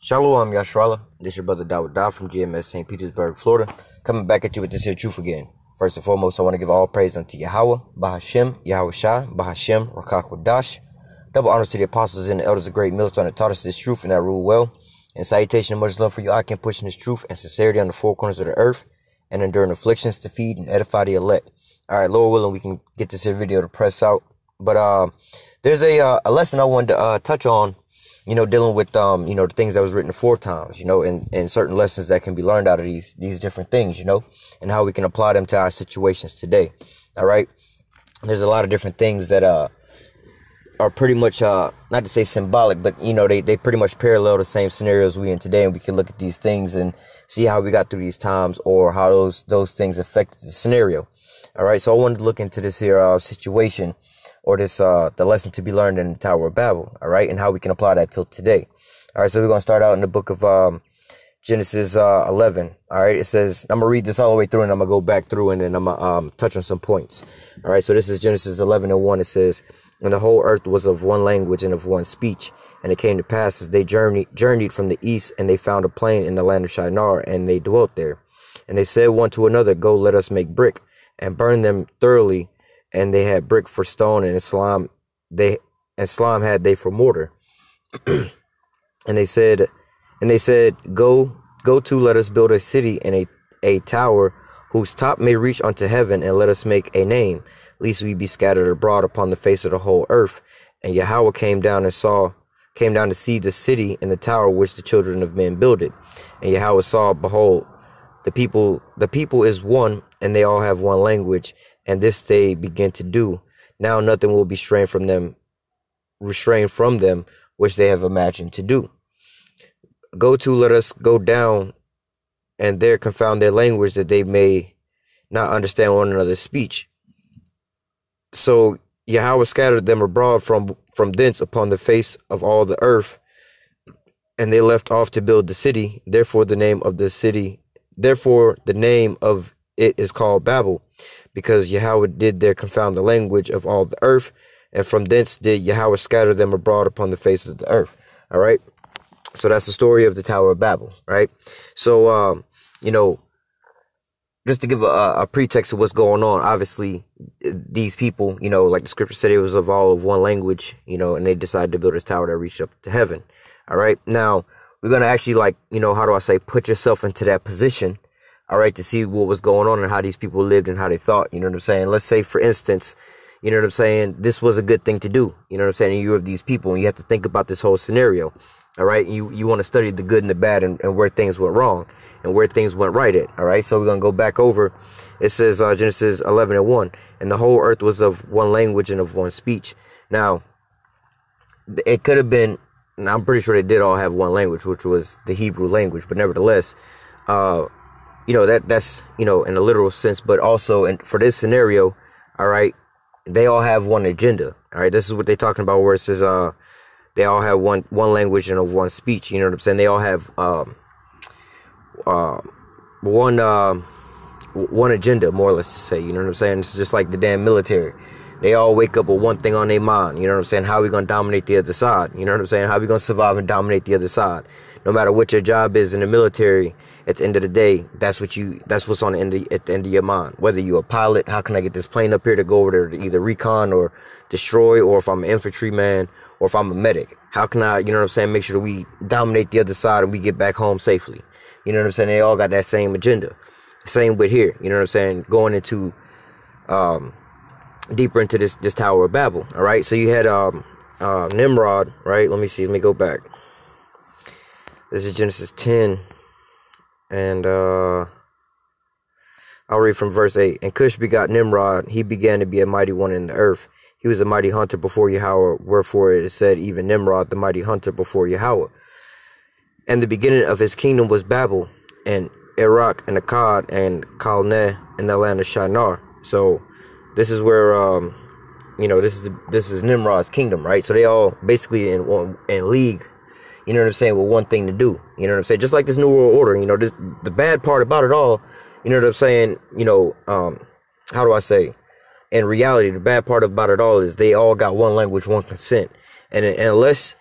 Shalom, Yashrala. This is your brother Dawud from GMS St. Petersburg, Florida. Coming back at you with this here truth again. First and foremost, I want to give all praise unto YAHAWAH, BAHASHIM, YAHAWASHI, BAHASHIM, Rakakwadash. Double honors to the apostles and the elders of great MILLSTONE that taught us this truth and that rule well. And salutation and much love for you. I can push in this truth and sincerity on the four corners of the earth and enduring afflictions to feed and edify the elect. All right, Lord willing, we can get this here video to press out. But there's a lesson I wanted to touch on, dealing with, the things that was written four times, and certain lessons that can be learned out of these different things, and how we can apply them to our situations today. All right. There's a lot of different things that are pretty much, not to say symbolic, but, they pretty much parallel the same scenarios we in today. And we can look at these things and see how we got through these times or how those things affected the scenario. All right. So I wanted to look into this here situation, or this the lesson to be learned in the Tower of Babel, all right, and how we can apply that till today. All right, so we're going to start out in the book of Genesis 11. All right, it says, I'm going to read this all the way through, and I'm going to go back through, and then I'm going to touch on some points. All right, so this is Genesis 11:1. It says, and the whole earth was of one language and of one speech. And it came to pass as they journeyed from the east, and they found a plain in the land of Shinar, and they dwelt there. And they said one to another, go, let us make brick, and burn them thoroughly. And they had brick for stone, and slime had they for mortar. and they said, go to, let us build a city and a tower whose top may reach unto heaven, and let us make a name, lest we be scattered abroad upon the face of the whole earth. And Yahweh came down to see the city and the tower which the children of men builded. And Yahweh saw, behold, the people is one, and they all have one language. And this they begin to do. Now nothing will be restrained from them, which they have imagined to do. Go to, let us go down, and there confound their language, that they may not understand one another's speech. So Yahweh scattered them abroad from thence upon the face of all the earth, and they left off to build the city. Therefore the name of it is called Babel, because Yahweh did there confound the language of all the earth, and from thence did Yahweh scatter them abroad upon the face of the earth. All right. So that's the story of the Tower of Babel. Right. So, just to give a pretext of what's going on, obviously these people, like the scripture said, it was of all of one language, and they decided to build this tower that reached up to heaven. All right. Now we're going to actually put yourself into that position. All right, to see what was going on and how these people lived and how they thought, you know what I'm saying? Let's say, for instance, this was a good thing to do, you know what I'm saying? And you're of these people, and you have to think about this whole scenario, all right? You want to study the good and the bad and where things went wrong and where things went right at, all right? So we're going to go back over. It says, Genesis 11:1, and the whole earth was of one language and of one speech. Now, it could have been, and I'm pretty sure they did all have one language, which was the Hebrew language, but nevertheless, that's in a literal sense, but also for this scenario, all right, they all have one agenda. All right, this is what they're talking about, where it says they all have one language and of one speech. You know what I'm saying? They all have one agenda, more or less, to say. You know what I'm saying? It's just like the damn military. They all wake up with one thing on their mind. You know what I'm saying? How we gonna dominate the other side? You know what I'm saying? How we gonna survive and dominate the other side? No matter what your job is in the military, at the end of the day, that's what's on at the end of your mind. Whether you're a pilot, how can I get this plane up here to go over there to either recon or destroy, or if I'm an infantryman, or if I'm a medic, how can I, make sure that we dominate the other side and we get back home safely? You know what I'm saying? They all got that same agenda. Same with here, you know what I'm saying? Going into deeper into this Tower of Babel. All right, so you had Nimrod, right? Let me go back. This is Genesis 10, and I'll read from verse 8. And Cush begot Nimrod. He began to be a mighty one in the earth. He was a mighty hunter before Yahweh, wherefore it is said, even Nimrod, the mighty hunter before Yahweh. And the beginning of his kingdom was Babel, and Iraq, and Akkad, and Calneh, in the land of Shinar. So this is where, this is Nimrod's kingdom, right? So they all basically in league, you know what I'm saying, with one thing to do. You know what I'm saying? Just like this New World Order, the bad part about it all, you know what I'm saying, how do I say? In reality, the bad part about it all is they all got one language, one consent. And unless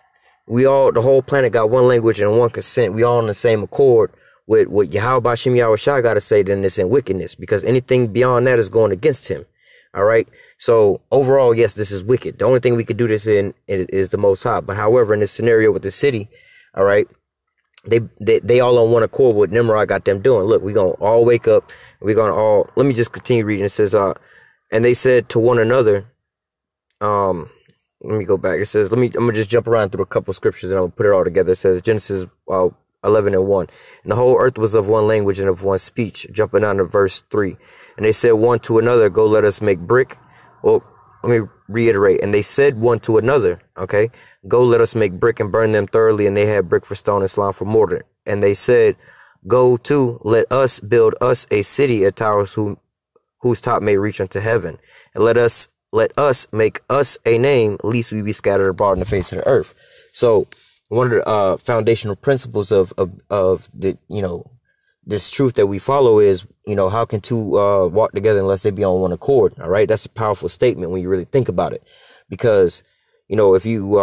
we all, the whole planet got one language and one consent. We all on the same accord with what YAHAWASHI got to say, then it's in wickedness, because anything beyond that is going against him. All right. So overall, yes, this is wicked. The only thing we could do this in is the Most High. But however, in this scenario with the city, all right, they all on one accord what Nimrod got them doing. Look, we're going to all wake up. We're going to all, let me just continue reading. It says, and they said to one another, let me go back. It says, I'm going to just jump around through a couple of scriptures and I'll put it all together. It says Genesis 11:1. And the whole earth was of one language and of one speech. Jumping down to verse 3. And they said one to another, go let us make brick. Well, let me reiterate. And they said one to another, okay, go let us make brick and burn them thoroughly. And they had brick for stone and slime for mortar. And they said, go to, let us build us a city of towers whose top may reach unto heaven. And let us make us a name, lest we be scattered abroad in the face of the earth. So one of the foundational principles of the, you know, this truth that we follow is, you know, how can two walk together unless they be on one accord? All right. That's a powerful statement when you really think about it, because, you know, if you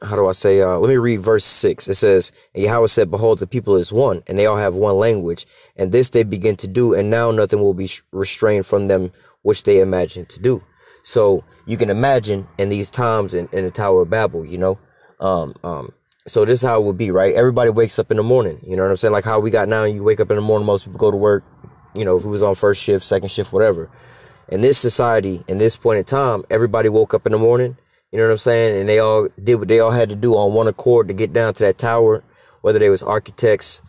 how do I say, let me read verse 6. It says, and Yahweh said, behold, the people is one, and they all have one language, and this they begin to do, and now nothing will be restrained from them which they imagine to do. So you can imagine in these times in the Tower of Babel, you know, so this is how it would be, right? Everybody wakes up in the morning, you know what I'm saying? Like how we got now, you wake up in the morning, most people go to work, you know, if it was on first shift, second shift, whatever. In this society, in this point in time, everybody woke up in the morning, you know what I'm saying? And they all did what they all had to do on one accord to get down to that tower, whether they was architects,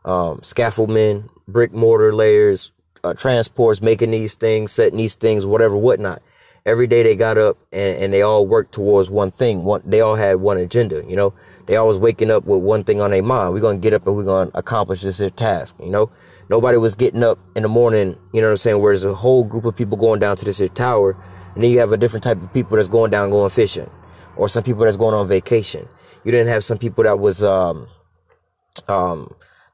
scaffoldmen, brick mortar layers, transports, making these things, setting these things, whatever, whatnot. Every day they got up and they all worked towards one thing. They all had one agenda, you know. They always waking up with one thing on their mind. We're going to get up and we're going to accomplish this here task, you know. Nobody was getting up in the morning, you know what I'm saying, where there's a whole group of people going down to this here tower. And then you have a different type of people that's going down, going fishing. Or some people that's going on vacation. You didn't have some people that was going to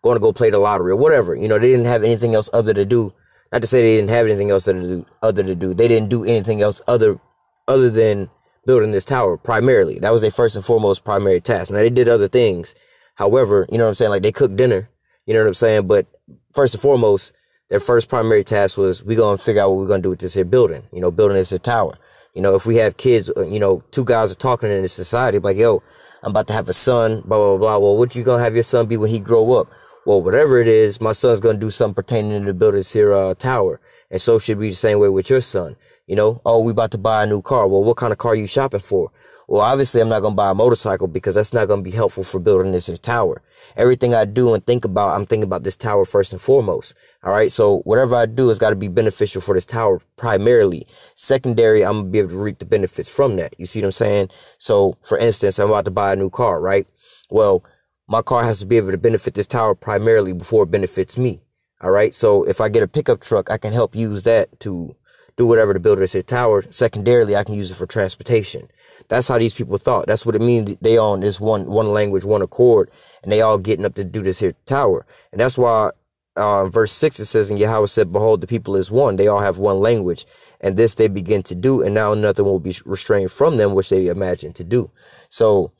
go play the lottery or whatever. You know, they didn't have anything else other to do. Not to say they didn't have anything else other to do. They didn't do anything else other than building this tower primarily. That was their first and foremost primary task. Now, they did other things. However, you know what I'm saying? Like they cooked dinner. You know what I'm saying? But first and foremost, their first primary task was we going to figure out what we're going to do with this here building. You know, building this here tower. You know, if we have kids, you know, two guys are talking in this society like, yo, I'm about to have a son, blah, blah, blah. Well, what you going to have your son be when he grow up? Well, whatever it is, my son's going to do something pertaining to build this here tower. And so should be the same way with your son. You know, oh, we about to buy a new car. Well, what kind of car are you shopping for? Well, obviously, I'm not going to buy a motorcycle because that's not going to be helpful for building this here tower. Everything I do and think about, I'm thinking about this tower first and foremost. All right. So whatever I do has got to be beneficial for this tower primarily. Secondary, I'm going to be able to reap the benefits from that. You see what I'm saying? So, for instance, I'm about to buy a new car, right? Well, my car has to be able to benefit this tower primarily before it benefits me. All right. So if I get a pickup truck, I can help use that to do whatever to build this here tower. Secondarily, I can use it for transportation. That's how these people thought. That's what it means. They on this one language, one accord, and they all getting up to do this here tower. And that's why verse 6, it says, and Yahweh said, behold, the people is one. They all have one language. And this they begin to do. And now nothing will be restrained from them, which they imagine to do. So,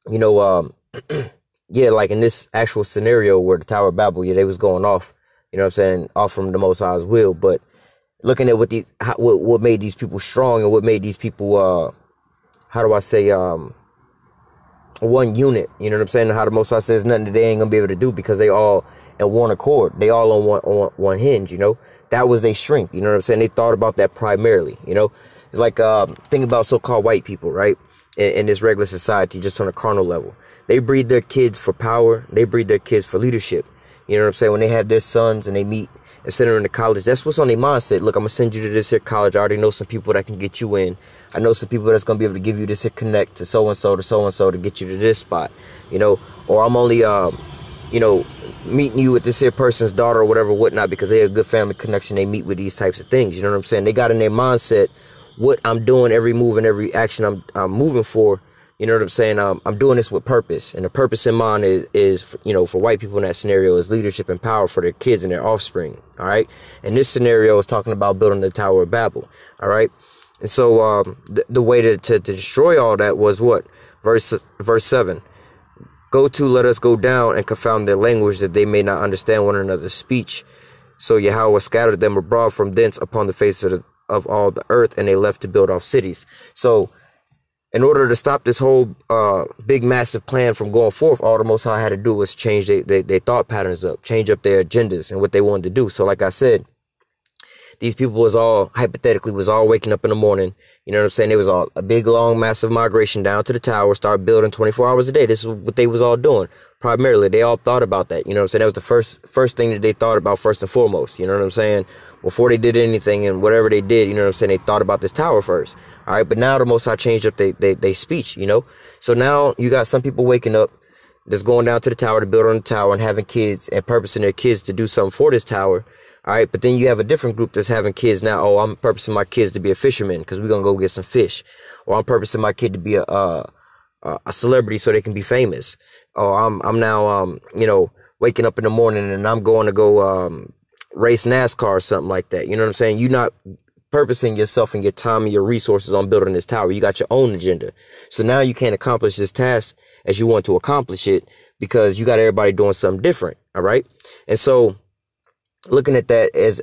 you know, yeah, like in this actual scenario where the Tower of Babel, yeah, they was going off, you know what I'm saying, off from the Most High's will. But looking at what made these people strong and what made these people, how do I say, one unit, you know what I'm saying? How the Most High says nothing that they ain't gonna be able to do because they all in one accord. They all on one hinge, you know? That was their strength, you know what I'm saying? They thought about that primarily, you know? It's like, think about so-called white people, right? In this regular society, just on a carnal level. They breed their kids for power. They breed their kids for leadership. You know what I'm saying? When they have their sons and they meet and send them into college, that's what's on their mindset. Look, I'm going to send you to this here college. I already know some people that can get you in. I know some people that's going to be able to give you this here connect to so-and-so to get you to this spot, you know? Or I'm only, you know, meeting you with this here person's daughter or whatever, whatnot, because they have a good family connection. They meet with these types of things. You know what I'm saying? They got in their mindset what I'm doing, every move and every action I'm moving for, you know what I'm saying? I'm doing this with purpose, and the purpose in mind is, you know, for white people in that scenario is leadership and power for their kids and their offspring. All right. And this scenario is talking about building the Tower of Babel. All right. And so the way to destroy all that was what? Verse 7. Go to, let us go down and confound their language, that they may not understand one another's speech. So Yahawah scattered them abroad from thence upon the face of all the earth, and they left to build off cities. So in order to stop this whole big massive plan from going forth, all the Most High had to do was change their thought patterns up, change up their agendas and what they wanted to do. So like I said, these people was all waking up in the morning. You know what I'm saying? It was all a big, long, massive migration down to the tower, start building 24 hours a day. This is what they was all doing. Primarily, they all thought about that. You know what I'm saying? That was the first thing that they thought about first and foremost. You know what I'm saying? Before they did anything and whatever they did, you know what I'm saying? They thought about this tower first. All right. But now the Most High changed up they speech, you know? So now you got some people waking up that's going down to the tower to build on the tower and having kids and purposing their kids to do something for this tower. All right, but then you have a different group that's having kids now. Oh, I'm purposing my kids to be a fisherman because we're going to go get some fish. Or I'm purposing my kid to be a celebrity so they can be famous. Or I'm now, waking up in the morning and I'm going to go race NASCAR or something like that. You know what I'm saying? You're not purposing yourself and your time and your resources on building this tower. You got your own agenda. So now you can't accomplish this task as you want to accomplish it because you got everybody doing something different. All right. And so looking at that as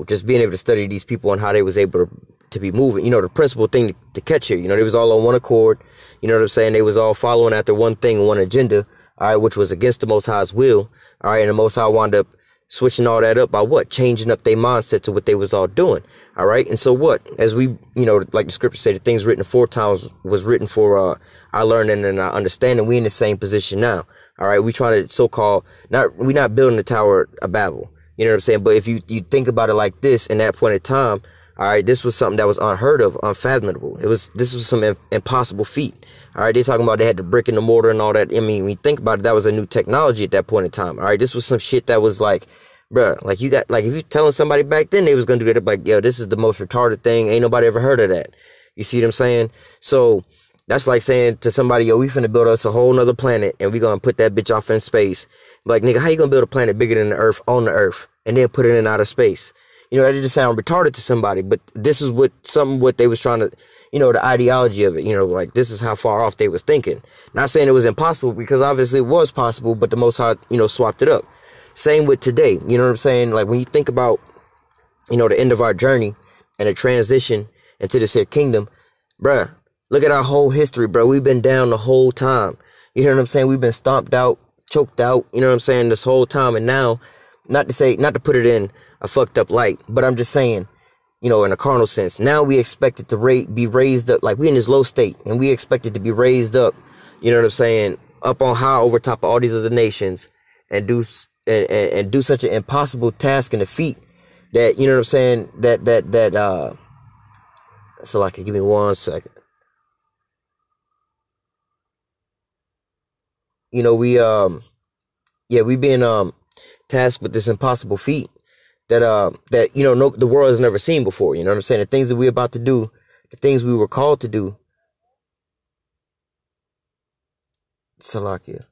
just being able to study these people and how they was able to be moving, the principal thing to catch here, they was all on one accord. You know what I'm saying? They was all following after one thing, one agenda, all right, which was against the Most High's will. All right. And the Most High wound up switching all that up by what? Changing up their mindset to what they was all doing. All right. And so what? As we, like the scripture said, the things written aforetimes was written for our learning and our understanding. We in the same position now. All right. We trying to we're not building the Tower of Babel. You know what I'm saying? But if you think about it like this in that point in time, all right, this was something that was unheard of, unfathomable. This was some impossible feat. All right. They're talking about they had the brick and the mortar and all that. I mean, when you think about it, that was a new technology at that point in time. All right. This was some shit that was like, bruh, like if you telling somebody back then they was going to do that, like, yo, this is the most retarded thing. Ain't nobody ever heard of that. You see what I'm saying? So that's like saying to somebody, yo, we finna build us a whole nother planet and we gonna put that bitch off in space. Like, nigga, how you gonna build a planet bigger than the Earth on the Earth and then put it in outer space? That just sound retarded to somebody, but this is what they was trying to, the ideology of it, like this is how far off they was thinking. Not saying it was impossible because obviously it was possible, but the Most High, swapped it up. Same with today. You know what I'm saying? Like when you think about, the end of our journey and the transition into this here kingdom, bruh, look at our whole history, bro. We've been down the whole time. You know what I'm saying? We've been stomped out, choked out, you know what I'm saying, this whole time. And now, not to put it in a fucked up light, but I'm just saying, in a carnal sense, now we expect it to be raised up, like we in this low state, and we expect it to be raised up, you know what I'm saying, up on high over top of all these other nations and do such an impossible task and a feat that, you know what I'm saying, so like, give me 1 second. We being tasked with this impossible feat that the world has never seen before. You know what I'm saying? The things that we're about to do, the things we were called to do. Salakia.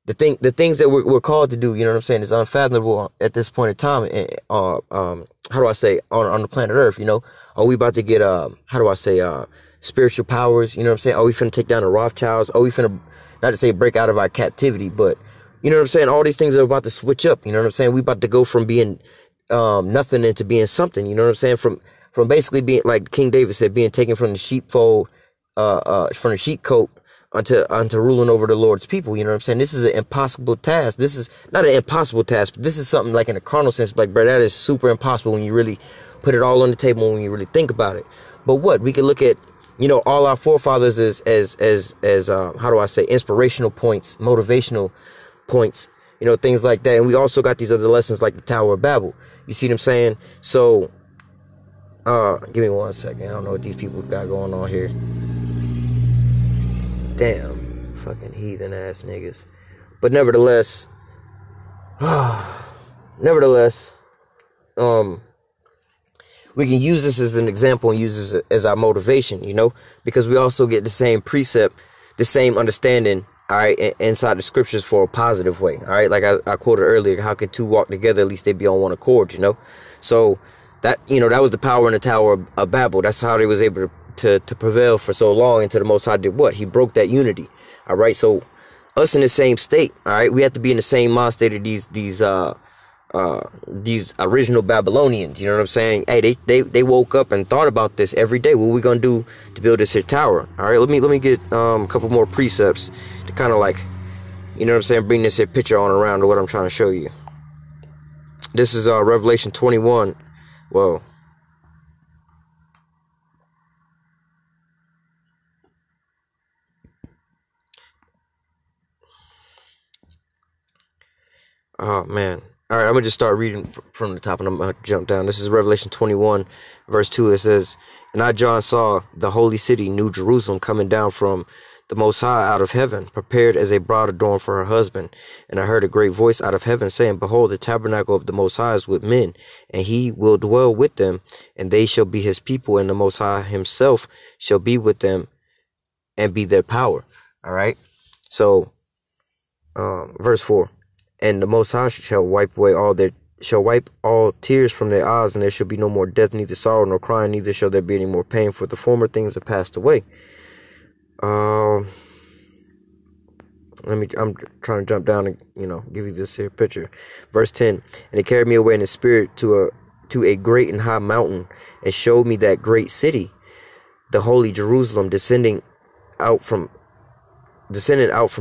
The things that we're called to do, you know what I'm saying, is unfathomable at this point in time. How do I say, on the planet Earth, Are we about to get spiritual powers, you know what I'm saying? Are we finna take down the Rothschilds? Are we finna, not to say break out of our captivity, but you know what I'm saying? All these things are about to switch up. You know what I'm saying? We about to go from being nothing into being something. You know what I'm saying? From basically being, like King David said, being taken from the sheepfold, from the sheepcote unto ruling over the Lord's people. You know what I'm saying? This is an impossible task. This is not an impossible task, but this is something like in a carnal sense, like, bro, that is super impossible when you really put it all on the table, when you really think about it. But what we can look at, all our forefathers as how do I say, inspirational points, motivational points, things like that. And we also got these other lessons like the Tower of Babel. You see what I'm saying? So, give me 1 second. I don't know what these people got going on here. Damn, fucking heathen ass niggas. But nevertheless, we can use this as an example and use this as our motivation, because we also get the same precept, the same understanding, all right, inside the scriptures for a positive way, all right? Like I quoted earlier, how can two walk together? At least they be on one accord, So that, that was the power in the Tower of Babel. That's how they was able to prevail for so long until the Most High did what? He broke that unity. All right, so us in the same state. All right, we have to be in the same mind state of these original Babylonians. You know what I'm saying? Hey, they woke up and thought about this every day. What we gonna do to build this here tower? All right, let me get a couple more precepts to kind of like, you know what I'm saying, bring this here picture on around to what I'm trying to show you. This is Revelation 21. Well, oh man. All right, I'm gonna just start reading from the top, and I'm gonna jump down. This is Revelation 21, verse 2. It says, "And I, John, saw the holy city, New Jerusalem, coming down from the Most High out of heaven, prepared as a bride adorned for her husband. And I heard a great voice out of heaven saying, Behold, the tabernacle of the Most High is with men, and he will dwell with them, and they shall be his people, and the Most High himself shall be with them and be their power." All right. So, verse 4. "And the Most High shall wipe all tears from their eyes, and there shall be no more death, neither sorrow nor crying, neither shall there be any more pain, for the former things are passed away." I'm trying to jump down and, give you this here picture. Verse 10. "And he carried me away in the spirit to a great and high mountain, and showed me that great city, the holy Jerusalem, descending out from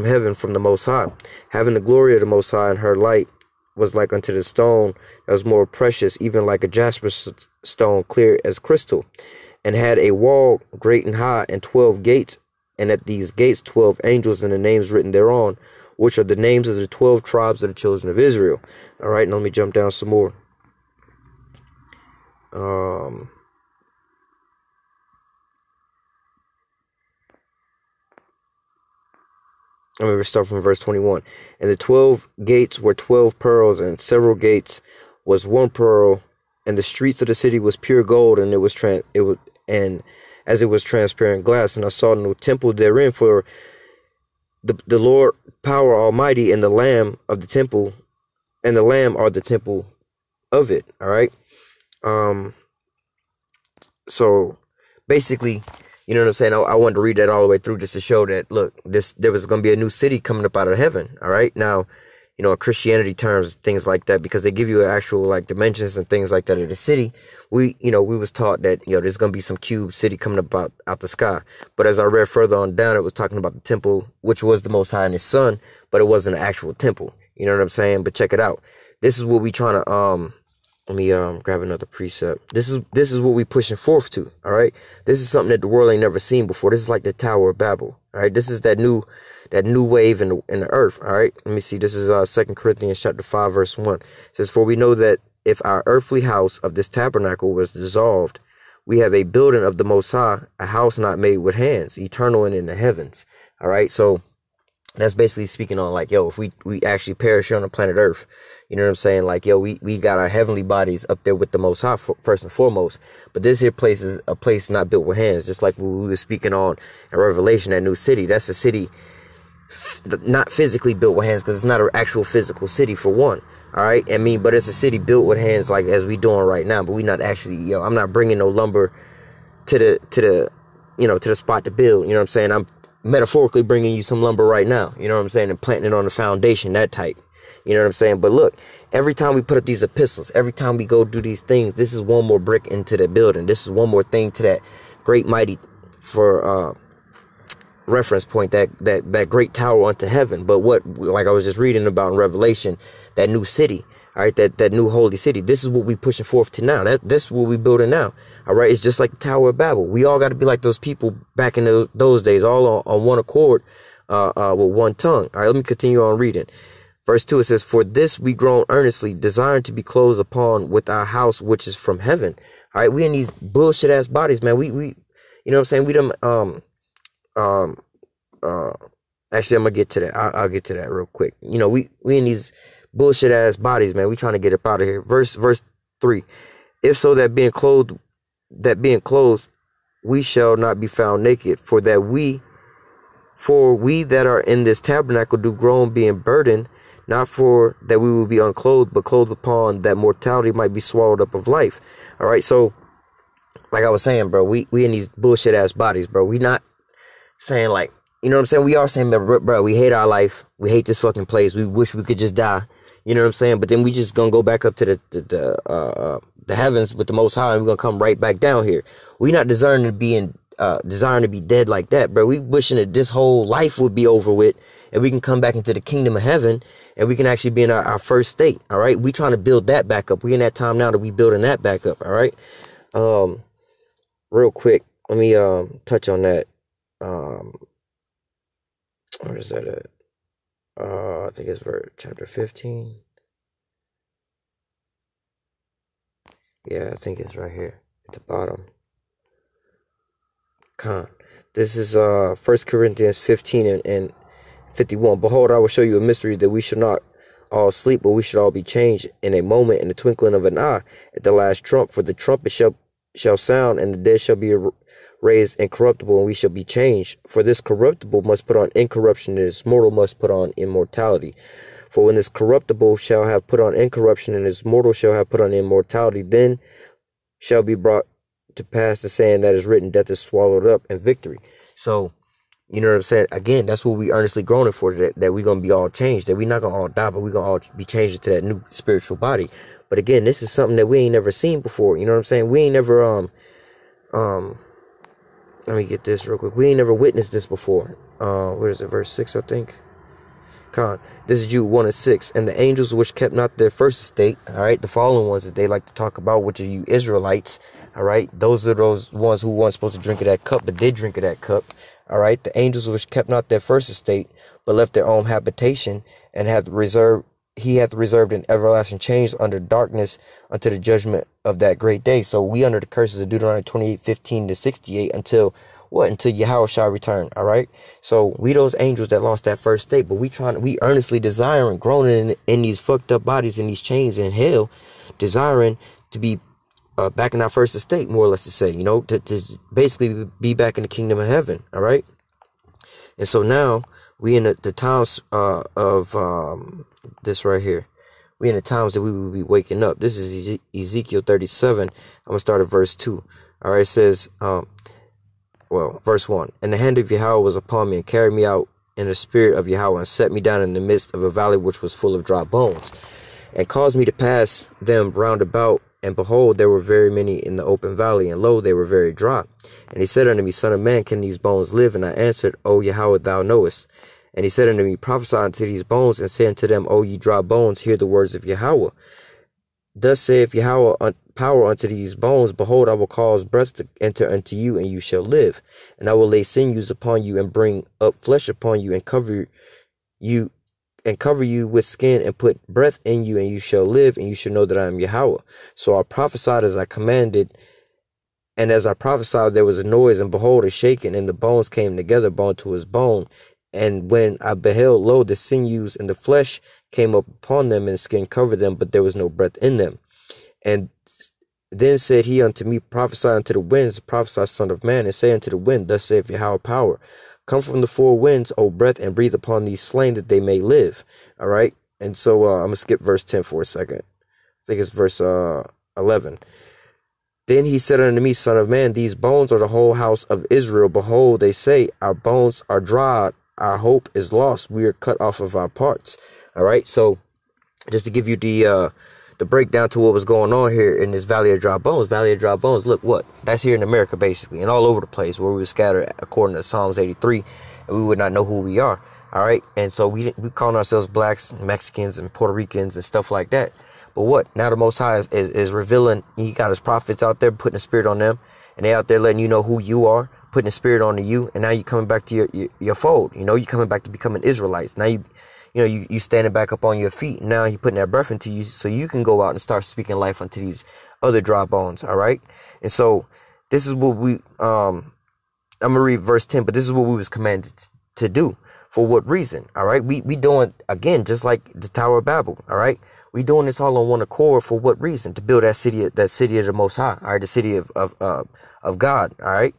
heaven from the Most High, having the glory of the Most High, and her light was like unto the stone that was more precious, even like a jasper stone, clear as crystal, and had a wall great and high, and 12 gates, and at these gates 12 angels, and the names written thereon, which are the names of the 12 tribes of the children of Israel." All right, now let me jump down some more. I'm going to start from verse 21. "And the 12 gates were 12 pearls, and several gates was one pearl, and the streets of the city was pure gold, and as it was transparent glass. And I saw no temple therein, for the Lord power almighty and the Lamb of the temple, and the Lamb are the temple of it." All right. So basically, you know what I'm saying? I wanted to read that all the way through just to show that, look, there was going to be a new city coming up out of heaven. All right. Now, in Christianity terms, things like that, because they give you actual like dimensions and things like that of the city. We was taught that, there's going to be some cube city coming up out the sky. But as I read further on down, it was talking about the temple, which was the Most High and his son, but it wasn't an actual temple. You know what I'm saying? But check it out. This is what we trying to, let me grab another precept. This is what we pushing forth to. All right. This is something that the world ain't never seen before. This is like the Tower of Babel. All right. This is that new wave in the earth. All right. Let me see. This is 2 Corinthians chapter 5, verse 1. It says, "For we know that if our earthly house of this tabernacle was dissolved, we have a building of the Most High, a house not made with hands, eternal and in the heavens." All right. So that's basically speaking on like, if we actually perish on the planet Earth, you know what I'm saying? Like, we got our heavenly bodies up there with the Most High first and foremost. But this here place is a place not built with hands, just like we were speaking on in Revelation, that new city. That's a city not physically built with hands, because it's not an actual physical city for one. All right. But it's a city built with hands, like as we doing right now. But we not actually, I'm not bringing no lumber to the spot to build. You know what I'm saying? I'm metaphorically bringing you some lumber right now, you know what I'm saying, and planting it on the foundation, that type, you know what I'm saying. But look, every time we put up these epistles, every time we go do these things, this is one more brick into the building. This is one more thing to that great mighty, for reference point, that great tower unto heaven. But what, like I was just reading about in Revelation, that new city, all right, that new holy city, this is what we pushing forth to now. This is what we building now. All right. It's just like the Tower of Babel. We all got to be like those people back in those days, all on one accord, with one tongue. All right. Let me continue on reading. Verse 2, it says, "For this we groan earnestly, desiring to be closed upon with our house, which is from heaven." All right. We in these bullshit ass bodies, man. We, you know what I'm saying? We them, actually, I'm gonna get to that. I'll get to that real quick. We in these bullshit ass bodies, man. We trying to get up out of here. Verse 3, "If so, that being clothed, we shall not be found naked, for we that are in this tabernacle do groan, being burdened, not for that we will be unclothed, but clothed upon, that mortality might be swallowed up of life." All right. So like I was saying, bro, we in these bullshit ass bodies, bro. We not saying like, you know what I'm saying? We are saying, bro, we hate our life. We hate this fucking place. We wish we could just die. You know what I'm saying? But then we just gonna go back up to the heavens with the Most High, and we're gonna come right back down here. We not desiring to be dead like that, bro. We wishing that this whole life would be over with, and we can come back into the kingdom of heaven, and we can actually be in our first state. All right, we trying to build that back up. We in that time now that we building that back up. All right. Real quick, let me touch on that. Where is that at? I think it's chapter 15. Yeah, I think it's right here at the bottom. This is 1 Corinthians 15 and 51. Behold, I will show you a mystery, that we should not all sleep, but we should all be changed in a moment, in the twinkling of an eye, at the last trump. For the trumpet shall sound, and the dead shall be raised incorruptible, and we shall be changed. For this corruptible must put on incorruption, and this mortal must put on immortality. For when this corruptible shall have put on incorruption, and this mortal shall have put on immortality, then shall be brought to pass the saying that is written, death is swallowed up in victory. So, you know what I'm saying? Again, that's what we earnestly groaning for, that we're going to be all changed, that we're not going to all die, but we're going to all be changed into that new spiritual body. But again, this is something that we ain't never seen before. You know what I'm saying? We ain't never, let me get this real quick. We ain't never witnessed this before. Where is it? Verse 6, I think. This is Jude 1 and 6. And the angels which kept not their first estate, all right, the following ones that they like to talk about, which are you Israelites, all right, those are those ones who weren't supposed to drink of that cup, but did drink of that cup, all right. The angels which kept not their first estate, but left their own habitation, and he hath reserved an everlasting change under darkness unto the judgment of that great day. So we under the curses of Deuteronomy 28:15-68 until YAHAWASHI return. All right. So we those angels that lost that first state, but we earnestly desiring, groaning in these fucked up bodies, in these chains in hell, desiring to be back in our first estate, more or less to say, you know, to basically be back in the kingdom of heaven. All right. And so now we in the times of this right here. We in the times that we will be waking up. This is Ezekiel 37. I'm gonna start at verse 2. All right, it says, verse 1. And the hand of Yahweh was upon me, and carried me out in the spirit of Yahweh, and set me down in the midst of a valley which was full of dry bones, and caused me to pass them round about. And behold, there were very many in the open valley, and lo, they were very dry. And he said unto me, Son of man, can these bones live? And I answered, O Yahweh, thou knowest. And he said unto me, Prophesy unto these bones, and say unto them, O ye dry bones, hear the words of Yahweh. Thus saith Yahweh, power unto these bones, behold, I will cause breath to enter unto you, and you shall live. And I will lay sinews upon you, and bring up flesh upon you, and cover you with skin, and put breath in you, and you shall live, and you shall know that I am Yahweh. So I prophesied as I commanded, and as I prophesied, there was a noise, and behold, a shaking, and the bones came together, bone to his bone. And when I beheld, lo, the sinews and the flesh came up upon them, and the skin covered them, but there was no breath in them. And then said he unto me, Prophesy unto the winds, prophesy, son of man, and say unto the wind, Thus saith Yahweh power, Come from the four winds, O breath, and breathe upon these slain, that they may live. All right. And so I'm gonna skip verse 10 for a second. I think it's verse 11. Then he said unto me, Son of man, these bones are the whole house of Israel. Behold, they say, Our bones are dried, our hope is lost, we are cut off of our parts. All right. So just to give you the breakdown to what was going on here in this Valley of Dry Bones. Valley of Dry Bones, look what? That's here in America, basically, and all over the place, where we were scattered according to Psalms 83, and we would not know who we are. All right. And so we calling ourselves blacks, Mexicans, and Puerto Ricans and stuff like that. But what? Now the Most High is revealing, he got his prophets out there, putting a spirit on them, and they out there letting you know who you are, putting a spirit onto you, and now you coming back to your fold. You know, you coming back to becoming Israelites. Now you standing back up on your feet. Now he putting that breath into you, so you can go out and start speaking life unto these other dry bones. All right. And so this is what we I'm gonna read verse 10, but this is what we was commanded to do. For what reason? All right. We doing, again, just like the Tower of Babel. All right. We doing this all on one accord. For what reason? To build that city of the Most High. All right. The city of God. All right.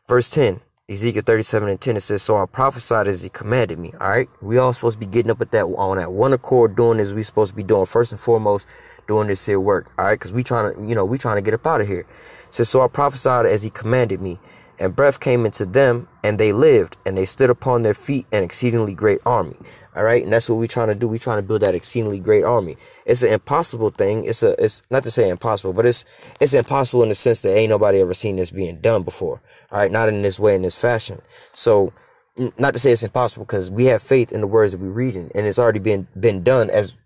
Verse 10. Ezekiel 37 and 10, it says, So I prophesied as he commanded me. All right. We all supposed to be getting up on that one accord, doing as we supposed to be doing. First and foremost, doing this here work. All right, because we trying to get up out of here. It says, so I prophesied as he commanded me, and breath came into them, and they lived, and they stood upon their feet, an exceedingly great army. All right, and that's what we're trying to do. We're trying to build that exceedingly great army. It's an impossible thing. It's not to say impossible, but it's impossible in the sense that ain't nobody ever seen this being done before. All right, not in this way, in this fashion. So, not to say it's impossible, because we have faith in the words that we're reading, and it's already been done, as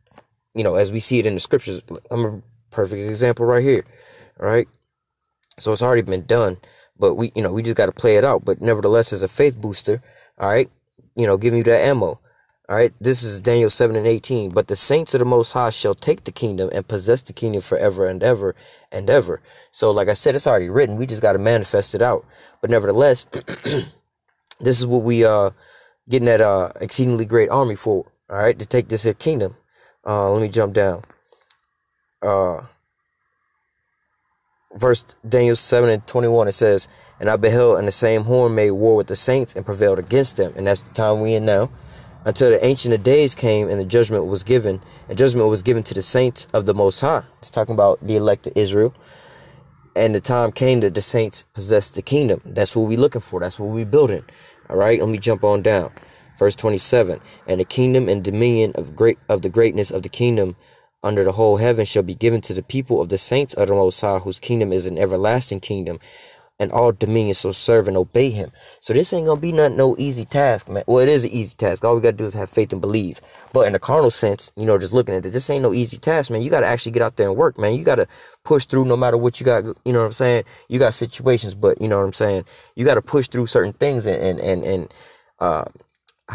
as we see it in the scriptures. I'm a perfect example right here. All right, so it's already been done, but we just got to play it out. But nevertheless, as a faith booster, all right, giving you that ammo. All right, this is Daniel 7:18. But the saints of the Most High shall take the kingdom and possess the kingdom forever and ever and ever. So, like I said, it's already written. We just got to manifest it out. But nevertheless, this is what we getting that exceedingly great army for. All right, to take this here kingdom. Let me jump down. Verse Daniel 7:21. It says, and I beheld, and the same horn made war with the saints and prevailed against them. And that's the time we in now. Until the Ancient of Days came, and the judgment was given. And judgment was given to the saints of the Most High. It's talking about the elect of Israel. And the time came that the saints possessed the kingdom. That's what we're looking for. That's what we're building. All right, let me jump on down. Verse 27. And the kingdom and dominion of the greatness of the kingdom under the whole heaven shall be given to the people of the saints of the Most High, whose kingdom is an everlasting kingdom, and all dominions shall serve and obey him. So this ain't gonna be no easy task, man. Well, it is an easy task. All we gotta do is have faith and believe. But in the carnal sense, just looking at it, this ain't no easy task, man. You gotta actually get out there and work, man. You gotta push through no matter what you got. You know what I'm saying? You got situations, but you know what I'm saying? You gotta push through certain things and how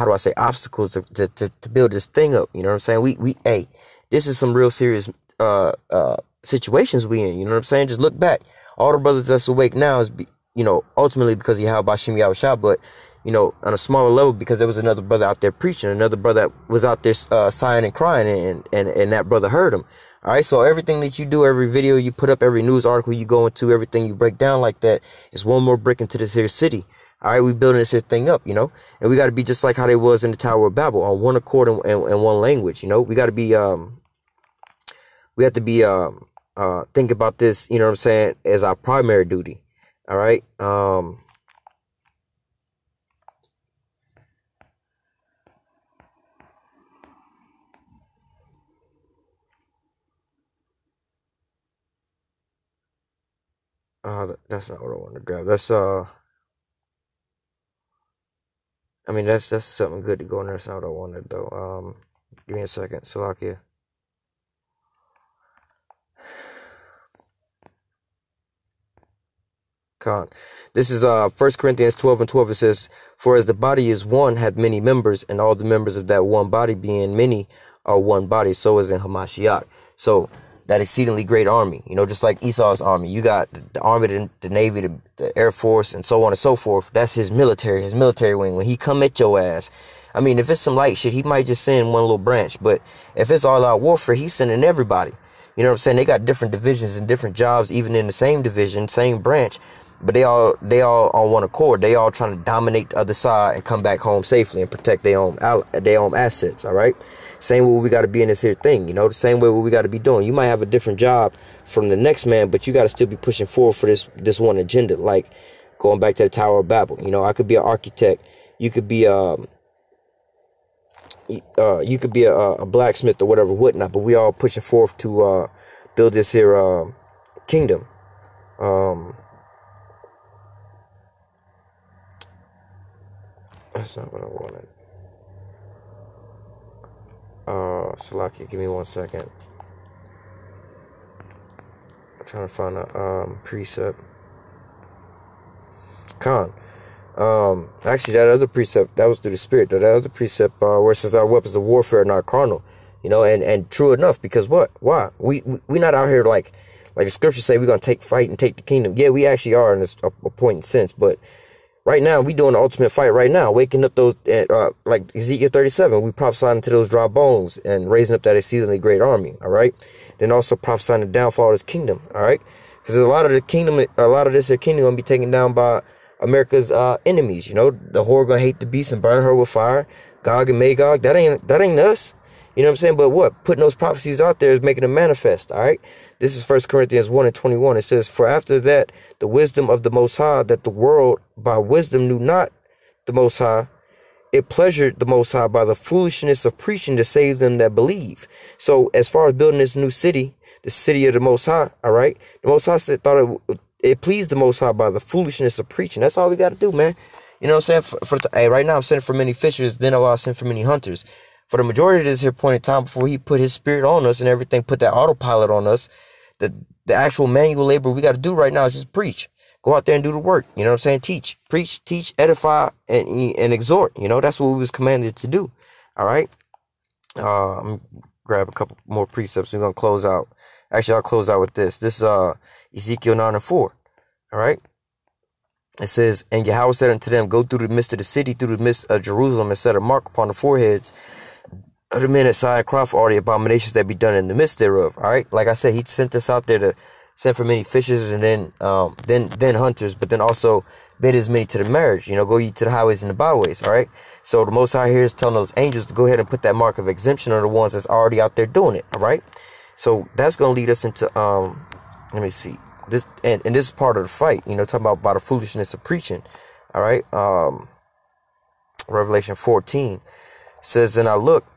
do I say, obstacles to build this thing up. You know what I'm saying? Hey, this is some real serious situations we in. You know what I'm saying? Just look back. All the brothers that's awake now is, ultimately because of YAHAWASHI, but, on a smaller level, because there was another brother out there preaching, another brother that was out there sighing and crying, and that brother heard him. All right, so everything that you do, every video you put up, every news article you go into, everything you break down like that is one more brick into this here city. All right, we building this here thing up, and we got to be just like how they was in the Tower of Babel, on one accord and one language. We got to be, we have to be, think about this, you know what I'm saying, as our primary duty. All right. That's not what I want to grab. That's I mean, that's something good to go in there. That's not what I wanted though. Give me a second, Salakia. This is 1 Corinthians 12:12. It says, for as the body is one, hath many members, and all the members of that one body, being many, are one body, so is in Hamashiach. So that exceedingly great army, just like Esau's army, you got the army, the navy, the air force, and so on and so forth. That's his military wing. When he come at your ass, I mean, if it's some light shit, he might just send one little branch, but if it's all out warfare, he's sending everybody. You know what I'm saying? They got different divisions and different jobs, even in the same division, same branch. But they all on one accord. They all trying to dominate the other side and come back home safely and protect their own assets. All right. Same way we got to be in this here thing. The same way what we got to be doing. You might have a different job from the next man, but you got to still be pushing forward for this one agenda. Like going back to the Tower of Babel. I could be an architect. You could be a blacksmith or whatever, whatnot. But we all pushing forth to build this here kingdom. That's not what I wanted. Salakia, give me 1 second. I'm trying to find a precept. Actually, that other precept, that was through the spirit. That other precept where it says our weapons of warfare are not carnal. And true enough, because what? Why? We not out here like the scriptures say we're gonna fight and take the kingdom. Yeah, we actually are in a point in sense, but right now, we doing the ultimate fight right now, waking up those, like Ezekiel 37, we prophesying to those dry bones and raising up that exceedingly great army, all right? Then also prophesying the downfall of this kingdom, all right? Because a lot of this kingdom going to be taken down by America's enemies, The whore going to hate the beast and burn her with fire. Gog and Magog, that ain't us. You know what I'm saying? But what? Putting those prophecies out there is making them manifest. All right. This is 1 Corinthians 1:21. It says, for after that, the wisdom of the Most High, that the world by wisdom knew not the Most High, it pleasured the Most High by the foolishness of preaching to save them that believe. So as far as building this new city, the city of the Most High, all right, the Most High said, it pleased the Most High by the foolishness of preaching. That's all we got to do, man. You know what I'm saying? Hey, right now I'm sending for many fishers, then I'll send for many hunters. For the majority of this here point in time, before he put his spirit on us and everything, put that autopilot on us, the actual manual labor we got to do right now is just preach. Go out there and do the work. You know what I'm saying? Teach, preach, teach, edify, and exhort. You know, that's what we was commanded to do. All right. I'm gonna grab a couple more precepts. We're gonna close out. Actually, I'll close out with this. This is Ezekiel 9:4. All right. It says, and Yahweh said unto them, go through the midst of the city, through the midst of Jerusalem, and set a mark upon the foreheads of the men that sigh and cry for all the abominations that be done in the midst thereof. All right. Like I said, he sent us out there to send for many fishers and then hunters, but then also bid as many to the marriage. You know, go ye to the highways and the byways. All right. So the Most High here is telling those angels to go ahead and put that mark of exemption on the ones that's already out there doing it. All right. So that's going to lead us into, let me see this. And this is part of the fight, you know, talking about the foolishness of preaching. All right. Revelation 14 says, and I looked,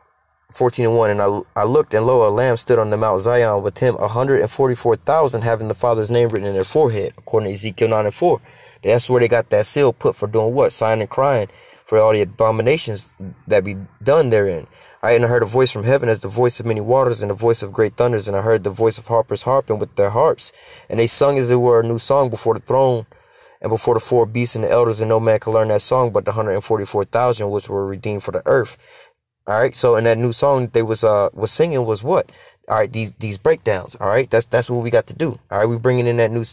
14:1, and I looked, and lo, a lamb stood on the Mount Zion, with him 144,000 having the Father's name written in their forehead, according to Ezekiel 9:4. That's where they got that seal put for doing what? Sighing and crying for all the abominations that be done therein. All right, and I heard a voice from heaven as the voice of many waters and the voice of great thunders, and I heard the voice of harpers harping with their harps, and they sung as it were a new song before the throne and before the four beasts and the elders, and no man could learn that song but the 144,000 which were redeemed for the earth. All right, so in that new song they was singing was what? All right, these breakdowns. All right, that's what we got to do. All right, we bringing in that new.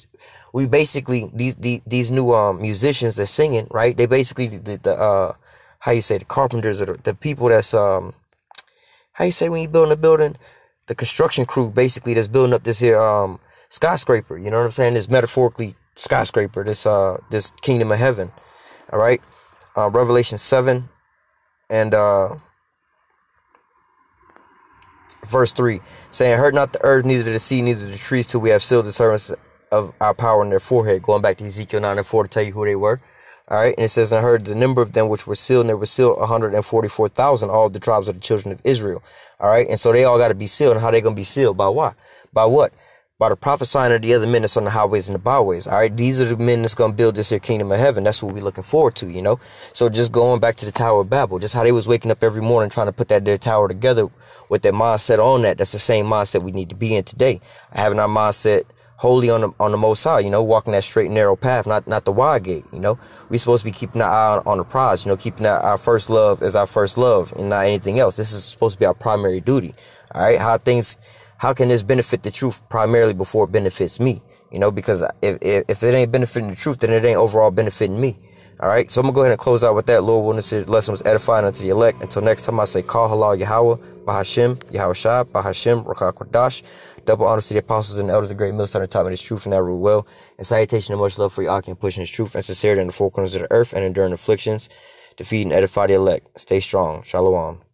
We basically these new musicians that's singing, right? They basically the how you say, the carpenters, or the people that's how you say when you building a building, the construction crew basically that's building up this here skyscraper. You know what I'm saying? This metaphorically skyscraper, this kingdom of heaven. All right, Revelation 7 and verse 3, saying, heard not the earth, neither the sea, neither the trees, till we have sealed the servants of our power in their forehead. Going back to Ezekiel 9:4 to tell you who they were. All right. And it says, I heard the number of them which were sealed, and they were sealed 144,000, all of the tribes of the children of Israel. All right. And so they all got to be sealed. And how they going to be sealed? By what? By what? By the prophesying of the other men that's on the highways and the byways. All right. These are the men that's going to build this here kingdom of heaven. That's what we're looking forward to, you know. So just going back to the Tower of Babel, just how they was waking up every morning trying to put that their tower together with their mindset on that. That's the same mindset we need to be in today. Having our mindset wholly on the Most High, you know, walking that straight and narrow path, not the wide gate, you know. We supposed to be keeping our eye on the prize, you know, keeping our first love as our first love and not anything else. This is supposed to be our primary duty. All right. How can this benefit the truth primarily before it benefits me? You know, because if it ain't benefiting the truth, then it ain't overall benefiting me. All right. So I'm going to go ahead and close out with that. Lord willing, this lesson was edifying unto the elect. Until next time, I say, call halal Yahawah, Bahashim, YAHAWASHI, Bahashim, Rakakwadash. Double honors to the apostles and the elders of the great millstone that taught me this truth and that rule well. And salutation and much love for your and pushing this truth and sincerity in the four corners of the earth and enduring afflictions to feed and edify the elect. Stay strong. Shalom.